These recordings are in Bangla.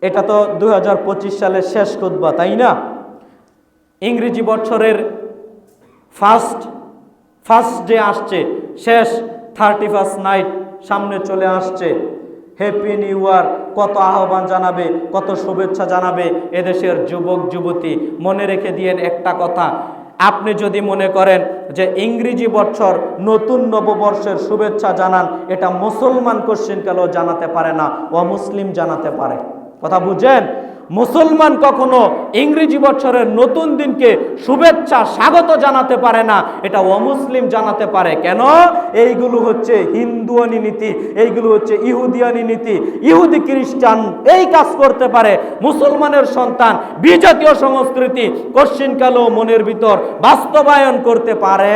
এটা তো 2025 সালের শেষ খুতবা, তাই না? ইংরেজি বছরের ফার্স্ট ডে আসছে, শেষ 31st নাইট সামনে চলে আসছে। হ্যাপি নিউ ইয়ার, কত আহ্বান জানাবে, কত শুভেচ্ছা জানাবে এদেশের যুবক যুবতী। মনে রেখে দিয়েন একটা কথা, আপনি যদি মনে করেন যে ইংরেজি বছর নতুন নববর্ষের শুভেচ্ছা জানান, এটা মুসলমান কোশ্চিনকালেও জানাতে পারে না, অমুসলিম জানাতে পারে। কথা বুঝেন? মুসলমান কখনো ইংরেজি বছরের নতুন দিনকে শুভেচ্ছা স্বাগত জানাতে পারে না, এটা অমুসলিম জানাতে পারে। কেন? এইগুলো হচ্ছে হিন্দুয়ানি নীতি, এইগুলো হচ্ছে ইহুদিয়ানি নীতি। ইহুদি খ্রিস্টান এই কাজ করতে পারে, মুসলমানের সন্তান বিজাতীয় সংস্কৃতি কোশ্চিনকালেও মনের ভিতর বাস্তবায়ন করতে পারে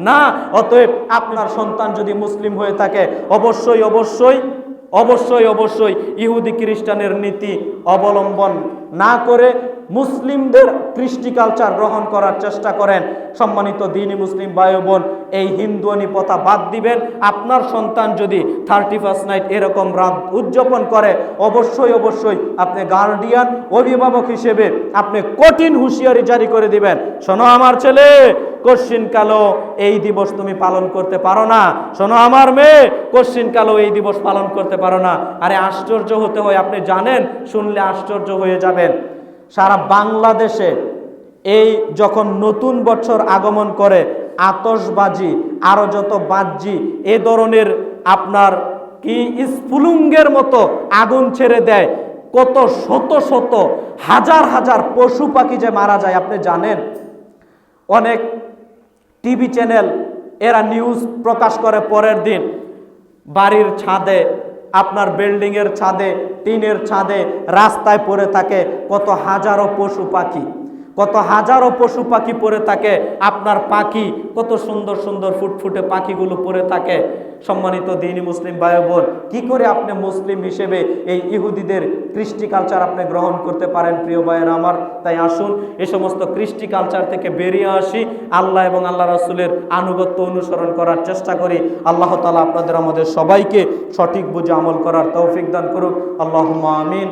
না। অতএব আপনার সন্তান যদি মুসলিম হয়ে থাকে, অবশ্যই অবশ্যই অবশ্যই অবশ্যই ইহুদি খ্রিস্টানের নীতি অবলম্বন না করে মুসলিমদের কৃষ্টি কালচার গ্রহণ করার চেষ্টা করেন। সম্মানিত দ্বীনি মুসলিম ভাই বোন, এই হিন্দুয়ানি প্রথা বাদ দিবেন। আপনার সন্তান যদি 31st নাইট এরকম রাত উদযাপন করে, অবশ্যই অবশ্যই আপনি গার্ডিয়ান, অভিভাবক হিসেবে আপনি কঠিন হুঁশিয়ারি জারি করে দিবেন, শোনো আমার ছেলে, কোশ্চিনকালেও এই দিবস তুমি পালন করতে পারো না। শোনো আমার মেয়ে, কোশ্চিনকালেও এই দিবস পালন করতে পারো না। আরে আশ্চর্য হতে হয়, আপনি জানেন, শুনলে আশ্চর্য হয়ে যাবেন। সারা বাংলাদেশে এই যখন নতুন বছর আগমন করে, আতশবাজি আরো যত বাজি এ ধরনের আপনার কি স্ফুলিঙ্গের মতো আগুন ছেড়ে দেয়, কত শত শত হাজার হাজার পশু পাখি যে মারা যায় আপনি জানেন? অনেক টিভি চ্যানেল এরা নিউজ প্রকাশ করে পরের দিন, বাড়ির ছাদে, আপনার বিল্ডিংয়ের ছাদে, টিনের ছাদে, রাস্তায় পড়ে থাকে কত হাজারো পশু পাখি, কত হাজারো পশু পাখি পড়ে থাকে। আপনার পাখি, কত সুন্দর সুন্দর ফুটফুটে পাখিগুলো পড়ে থাকে। সম্মানিত দ্বীনি মুসলিম ভাই বোন, কি করে আপনি মুসলিম হিসেবে এই ইহুদিদের কৃষ্টি কালচার আপনি গ্রহণ করতে পারেন প্রিয় ভাইয়েরা আমার? তাই আসুন এই সমস্ত কৃষ্টি কালচার থেকে বেরিয়ে আসি, আল্লাহ এবং আল্লাহ রাসূলের আনুগত্য অনুসরণ করার চেষ্টা করি। আল্লাহ তাআলা আপনাদের আমাদের সবাইকে সঠিক বুঝে আমল করার তৌফিক দান করুক। আল্লাহুম্মা আমিন।